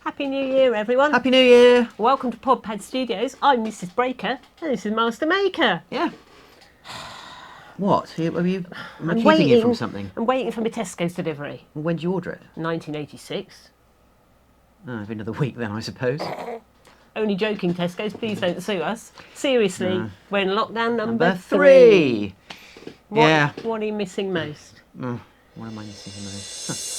Happy New Year, everyone. Happy New Year. Welcome to Podpadstudios. I'm Mrs. Breaker, and this is Master Maker. Yeah. What? Am I I'm keeping you from something? I'm waiting for my Tesco's delivery. Well, when did you order it? 1986. Oh, it'll be another week then, I suppose. Only joking, Tesco's. Please don't sue us. Seriously, No. we're in lockdown number three. What are you missing most? What am I missing the most?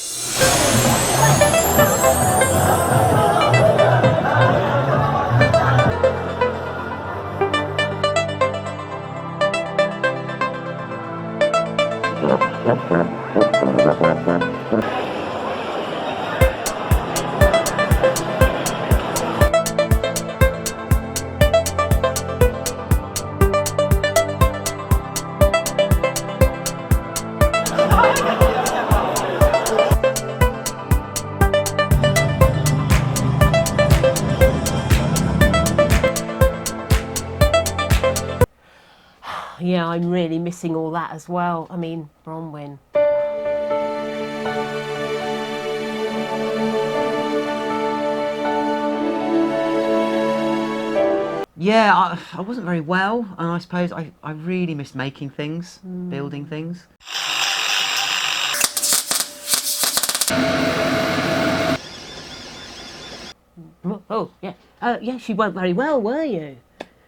Yeah, I'm really missing all that as well. I mean, Bronwyn. Yeah, I wasn't very well, and I suppose I really missed making things, building things. Oh, yeah. Yes, you weren't very well, were you?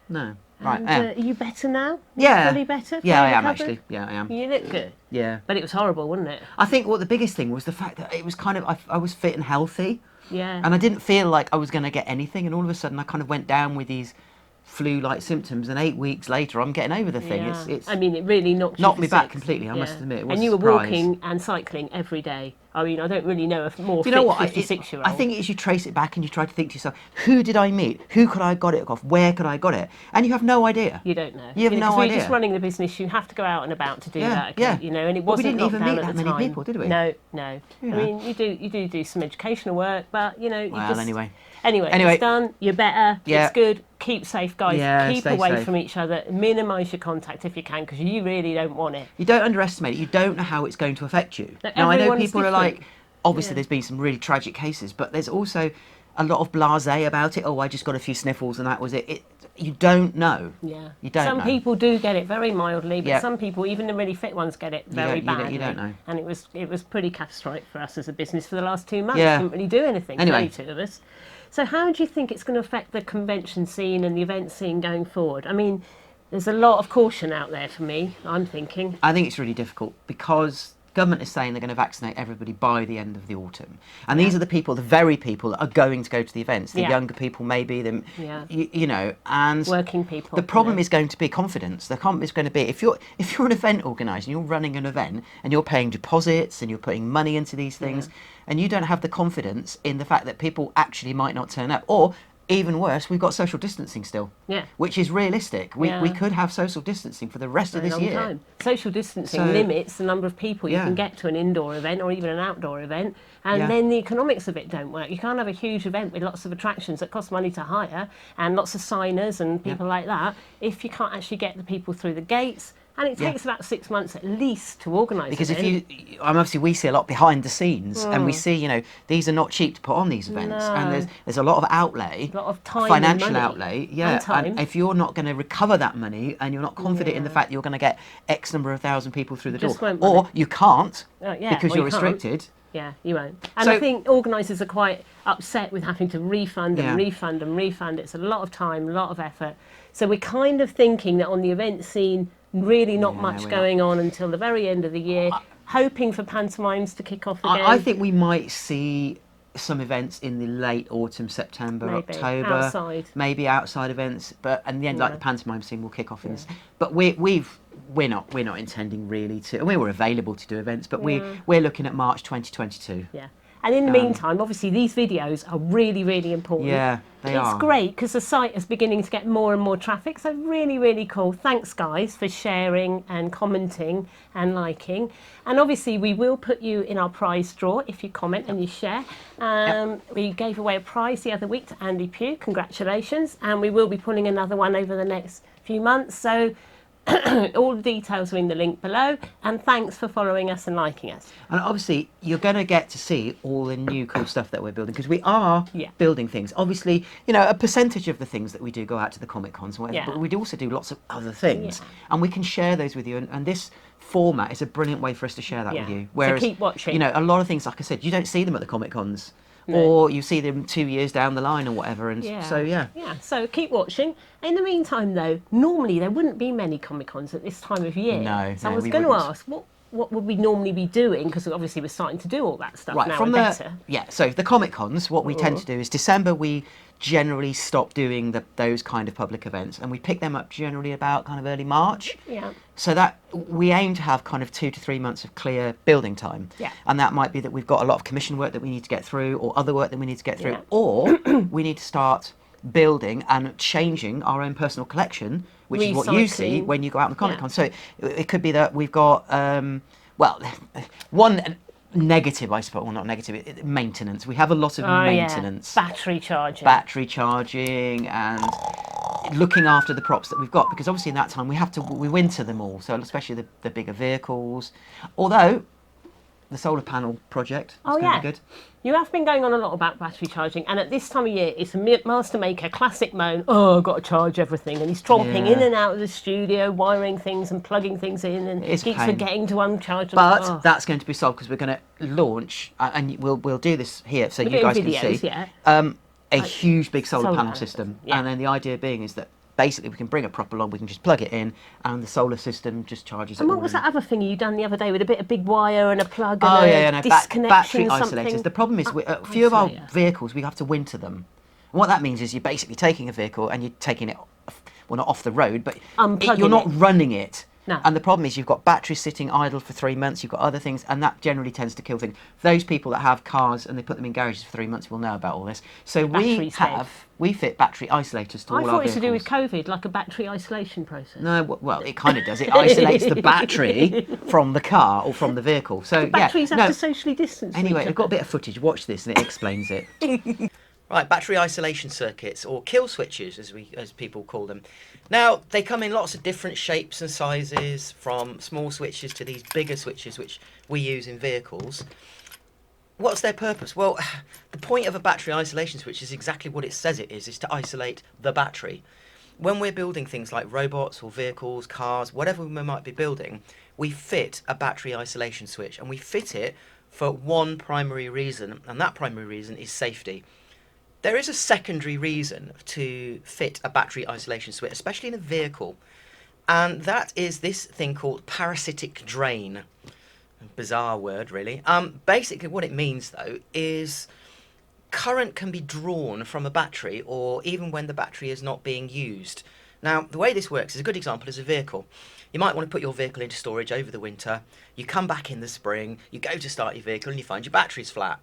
No. Right. And, are you better now? Yeah. Fully better? Yeah, I Fully am recovered? actually. Yeah, I am. You look good. Yeah. But it was horrible, wasn't it? I think the biggest thing was the fact that it was kind of I was fit and healthy. Yeah. And I didn't feel like I was going to get anything, and all of a sudden I kind of went down with these flu-like symptoms, and 8 weeks later I'm getting over the thing. Yeah. It's I mean, it really knocked me for back six. completely. I must admit, it was and you were a surprise. walking and cycling every day. I mean, I don't really know a more Do you know what? 56-year-old. I think it is you trace it back and you try to think to yourself, who did I meet? Who could I have got it off? Where could I have got it? And you have no idea. You don't know. You have no We're idea. just running the business. You have to go out and about to do that. Okay? Yeah. You know, and it Well, we wasn't didn't even lockdown meet at that the many time. people, did we? No. You I know. mean, you do some educational work, but you know, you Well, just anyway. Anyway, it's done. You're better. Yeah. It's good. Keep safe, guys. Yeah, Keep stay away safe. from each other. Minimise your contact if you can, because you really don't want it. You don't underestimate it. You don't know how it's going to affect you. No, Now, I know everyone's people are different. like, obviously Yeah. there's been some really tragic cases, but there's also a lot of blasé about it. Oh, I just got a few sniffles and that was it. You don't know. Yeah. You don't Some know. people do get it very mildly, but Yeah. some people, even the really fit ones, get it very badly. You don't know. And it was pretty catastrophic for us as a business for the last 2 months. Yeah. Couldn't really do anything. Anyway. Only two of us. So how do you think it's going to affect the convention scene and the event scene going forward? I mean, there's a lot of caution out there for me, I'm thinking. I think it's really difficult because government is saying they're going to vaccinate everybody by the end of the autumn. And these are the very people that are going to go to the events. The younger people maybe, you know, and working people. the problem is going to be confidence. The problem is going to be if you're an event organiser and you're running an event and you're paying deposits and you're putting money into these things and you don't have the confidence in the fact that people actually might not turn up, or even worse, we've got social distancing still. Yeah. Which is realistic. We could have social distancing for the rest of this long year. Time. Social distancing limits the number of people you can get to an indoor event or even an outdoor event, and then the economics of it don't work. You can't have a huge event with lots of attractions that cost money to hire and lots of signers and people like that if you can't actually get the people through the gates. And it takes about 6 months at least to organise. Because obviously we see a lot behind the scenes, and we see, you know, these are not cheap to put on these events, and there's a lot of outlay, a lot of time, financial and money, outlay, and time. And if you're not going to recover that money, and you're not confident in the fact that you're going to get X number of thousand people through the door, or you can't because you're restricted. Yeah, you won't. And So, I think organisers are quite upset with having to refund and refund and refund. It's a lot of time, a lot of effort. So we're kind of thinking that on the event scene, really not much going on until the very end of the year, hoping for pantomimes to kick off again. I think we might see some events in the late autumn, September, October, maybe outside events, but in the end, like the pantomime scene will kick off in this. But we're not intending really to. We were available to do events, but we're looking at March 2022. Yeah. And in the meantime, obviously, these videos are really, really important. Yeah, they are. It's great because the site is beginning to get more and more traffic. So really, really cool. Thanks, guys, for sharing and commenting and liking. And obviously, we will put you in our prize draw if you comment and you share. We gave away a prize the other week to Andy Pugh. Congratulations. And we will be pulling another one over the next few months. So All the details are in the link below, and thanks for following us and liking us. And obviously, you're going to get to see all the new cool stuff that we're building, because we are building things. Obviously, you know, a percentage of the things that we do go out to the Comic Cons and whatever, but we do also do lots of other things, and we can share those with you. And this format is a brilliant way for us to share that with you. Whereas, so keep watching. You know, a lot of things, like I said, you don't see them at the Comic Cons. Or you see them 2 years down the line or whatever, and so keep watching. In the meantime, though, normally there wouldn't be many Comic Cons at this time of year. So I was going to ask, what would we normally be doing? Because obviously we're starting to do all that stuff now. So the Comic Cons, what we tend to do is December we generally stop doing those kind of public events, and we pick them up generally about kind of early March. So that we aim to have kind of 2 to 3 months of clear building time. And that might be that we've got a lot of commission work that we need to get through, or other work that we need to get through, or we need to start building and changing our own personal collection, which is what you see when you go out on the Comic Con. So it could be that we've got one negative, I suppose, well, not negative, maintenance. We have a lot of maintenance. Battery charging and looking after the props that we've got, because obviously in that time we winter them all, so especially the bigger vehicles. Although the solar panel project is going to be good. You have been going on a lot about battery charging, and at this time of year, it's a master maker classic moan, I've got to charge everything, and he's tromping in and out of the studio, wiring things and plugging things in, and keeps forgetting to uncharge them. But that's going to be solved, because we're going to launch, and we'll do this here so you guys can see, a huge big solar panel system. And then the idea being is that basically we can bring a prop along, we can just plug it in, and the solar system just charges it. And what was that other thing you done the other day with a bit of big wire and a plug and disconnection? Battery isolators. The problem is, a few of our vehicles, we have to winter them. And what that means is you're basically taking a vehicle and you're taking it, not off the road, but you're not running it. No. And the problem is you've got batteries sitting idle for 3 months, you've got other things, and that generally tends to kill things. Those people that have cars and they put them in garages for 3 months will know about all this. So we fit battery isolators to all our vehicles. I thought it's to do with COVID, like a battery isolation process. No, well, it kind of does. It isolates the battery from the car or from the vehicle. So the batteries have to socially distance. Anyway, I've got a bit of footage. Watch this, and it explains it. Right, battery isolation circuits, or kill switches, as people call them. Now, they come in lots of different shapes and sizes, from small switches to these bigger switches, which we use in vehicles. What's their purpose? Well, the point of a battery isolation switch is exactly what it says it is to isolate the battery. When we're building things like robots or vehicles, cars, whatever we might be building, we fit a battery isolation switch, and we fit it for one primary reason, and that primary reason is safety. There is a secondary reason to fit a battery isolation switch, especially in a vehicle, and that is this thing called parasitic drain. A bizarre word, really. Basically what it means, though, is current can be drawn from a battery, or even when the battery is not being used. Now, the way this works is a good example is a vehicle. You might want to put your vehicle into storage over the winter, you come back in the spring, you go to start your vehicle and you find your battery's flat.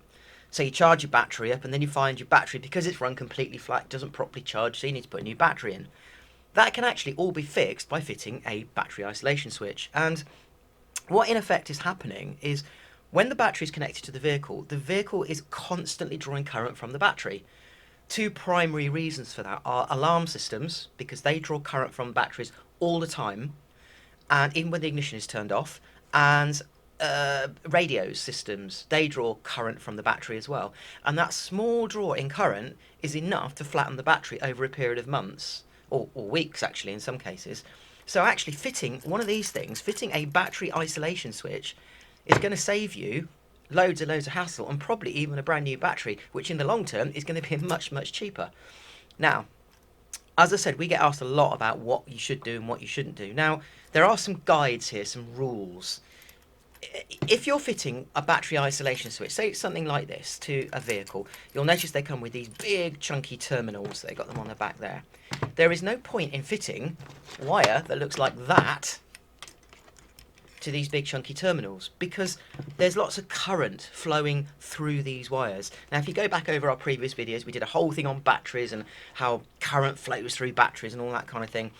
So you charge your battery up, and then you find your battery, because it's run completely flat, doesn't properly charge, so you need to put a new battery in. That can actually all be fixed by fitting a battery isolation switch. And what in effect is happening is, when the battery is connected to the vehicle is constantly drawing current from the battery. Two primary reasons for that are alarm systems, because they draw current from batteries all the time, and even when the ignition is turned off, and radio systems, they draw current from the battery as well, and that small draw in current is enough to flatten the battery over a period of months or weeks, actually, in some cases. So actually fitting one of these things, fitting a battery isolation switch, is going to save you loads of hassle, and probably even a brand new battery, which in the long term is going to be much cheaper. Now, as I said, we get asked a lot about what you should do and what you shouldn't do. Now, there are some guides here, some rules. If you're fitting a battery isolation switch, say something like this, to a vehicle, you'll notice they come with these big chunky terminals. They've got them on the back there. There is no point in fitting wire that looks like that to these big chunky terminals, because there's lots of current flowing through these wires. Now, if you go back over our previous videos, we did a whole thing on batteries and how current flows through batteries and all that kind of thing.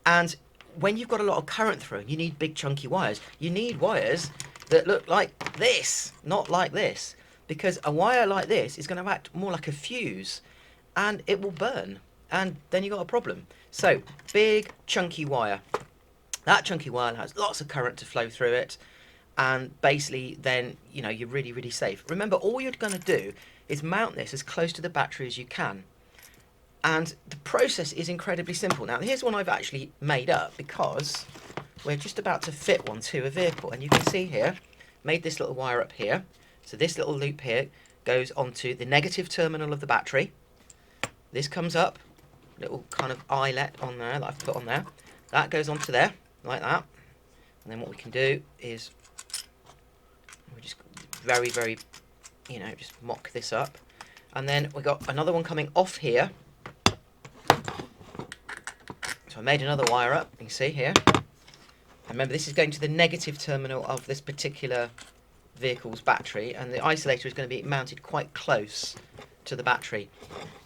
And when you've got a lot of current through, you need big chunky wires. You need wires that look like this, not like this, because a wire like this is going to act more like a fuse, and it will burn, and then you've got a problem. So, big chunky wire. That chunky wire has lots of current to flow through it, and basically then, you know, you're really, really safe. Remember, all you're going to do is mount this as close to the battery as you can. And the process is incredibly simple. Now, here's one I've actually made up because we're just about to fit one to a vehicle. And you can see here, made this little wire up here. So this little loop here goes onto the negative terminal of the battery. This comes up, little kind of eyelet on there that I've put on there. That goes onto there, like that. And then what we can do is, we just very, very, you know, just mock this up. And then we've got another one coming off here. So I made another wire up, you can see here. And remember, this is going to the negative terminal of this particular vehicle's battery, and the isolator is going to be mounted quite close to the battery.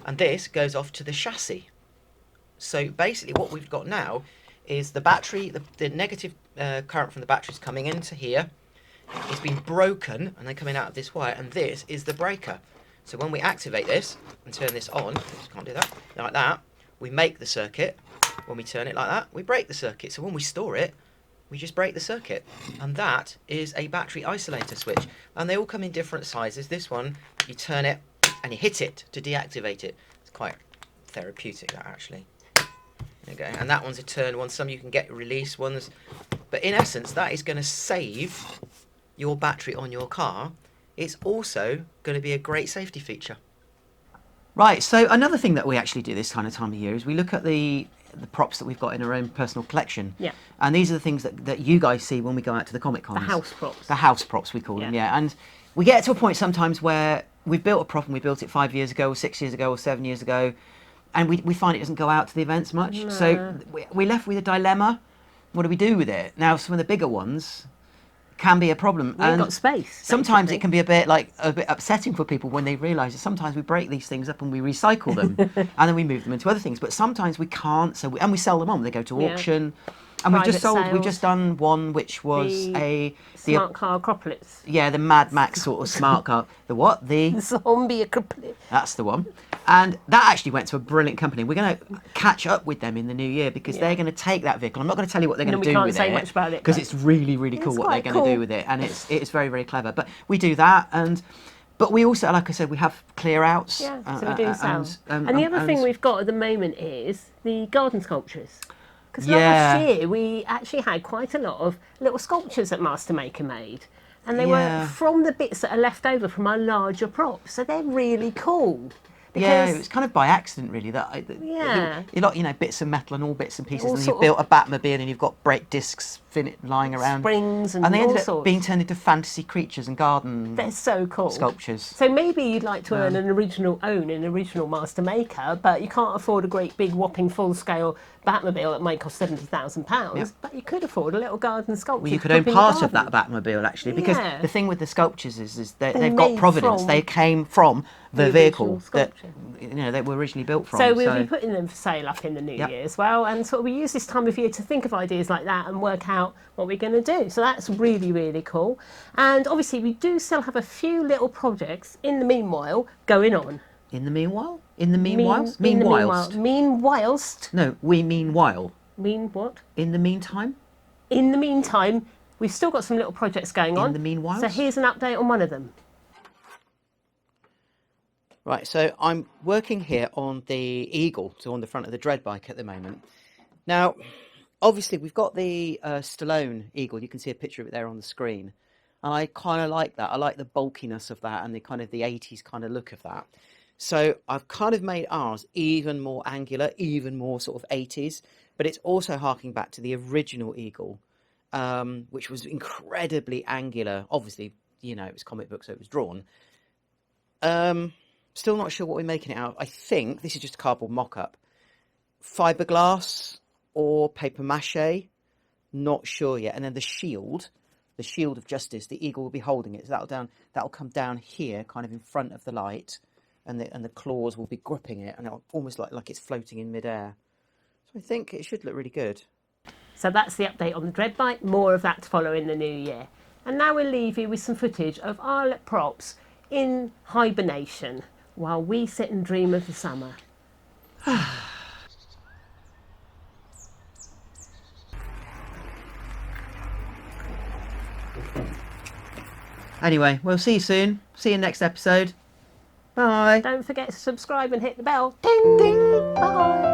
And this goes off to the chassis. So basically what we've got now is the battery, the negative current from the battery is coming into here. It's been broken and then coming out of this wire, and this is the breaker. So when we activate this and turn this on, just can't do that, like that, we make the circuit. When we turn it like that, we break the circuit. So when we store it, we just break the circuit. And that is a battery isolator switch. And they all come in different sizes. This one, you turn it and you hit it to deactivate it. It's quite therapeutic, that, actually. There you go. And that one's a turn one. Some you can get release ones. But in essence, that is going to save your battery on your car. It's also going to be a great safety feature. Right, so another thing that we actually do this kind of time of year is we look at the props that we've got in our own personal collection. Yeah. And these are the things that you guys see when we go out to the Comic Cons. The house props. The house props, we call them, yeah. And we get to a point sometimes where we've built a prop and we built it 5 years ago or 6 years ago or 7 years ago, and we find it doesn't go out to the events much. No. So we're left with a dilemma. What do we do with it? Now, some of the bigger ones can be a problem. We've got space. Sometimes it can be a bit upsetting for people when they realise that sometimes we break these things up and we recycle them and then we move them into other things. But sometimes we can't, and we sell them on. They go to auction. And we've just done one which was a smart car Acropolis. Yeah, the Mad Max sort of smart car. The what? The Zombie Acropolis. That's the one. And that actually went to a brilliant company. We're going to catch up with them in the new year because they're going to take that vehicle. I'm not going to tell you what they're going to do with it. We can't say much about it. Because it's really, really cool what they're going to do with it. And it's very, very clever. But we do that. But we also, like I said, we have clear outs. Yeah, so we do sell. And the other thing we've got at the moment is the garden sculptures. Because last year we actually had quite a lot of little sculptures that Master Maker made. And they were from the bits that are left over from our larger props. So they're really cool. Yeah, it was kind of by accident, really. Bits of metal and all bits and pieces, and you've built a Batmobile and you've got brake discs lying around. Springs and they all ended sorts. up being turned into fantasy creatures and garden. They're so cool. Sculptures. So maybe you'd like to own an original Master Maker, but you can't afford a great big whopping full-scale Batmobile that might cost £70,000. Yep. But you could afford a little garden sculpture. Well, you could own part of that Batmobile, actually, because the thing with the sculptures is they've got provenance. They came from the vehicle that they were originally built from. So we'll be putting them for sale up in the new year as well, and sort of we use this time of year to think of ideas like that and work out what we're going to do. So that's really, really cool. And obviously we do still have a few little projects in the meanwhile going on. In the meanwhile? In the meanwhilest? Meanwhilest. Meanwhilest. No, we meanwhile. Mean what? In the meantime? In the meantime, we've still got some little projects going on. In the meanwhile? So here's an update on one of them. Right, so I'm working here on the Eagle, so on the front of the Dredd bike at the moment. Now, obviously we've got the Stallone Eagle. You can see a picture of it there on the screen. And I kind of like that. I like the bulkiness of that and the kind of the 80s kind of look of that. So I've kind of made ours even more angular, even more sort of 80s. But it's also harking back to the original Eagle, which was incredibly angular. Obviously, it was comic book, so it was drawn. Still not sure what we're making it out of. I think this is just a cardboard mock-up. Fiberglass or paper mache, not sure yet. And then the shield of justice, the Eagle will be holding it. So that'll come down here, kind of in front of the light, and the claws will be gripping it, and it'll almost like it's floating in midair. So I think it should look really good. So that's the update on the Dredd bike. More of that to follow in the new year. And now we'll leave you with some footage of our props in hibernation while we sit and dream of the summer. Anyway, we'll see you soon. See you next episode. Bye. Don't forget to subscribe and hit the bell. Ding, ding. Bye.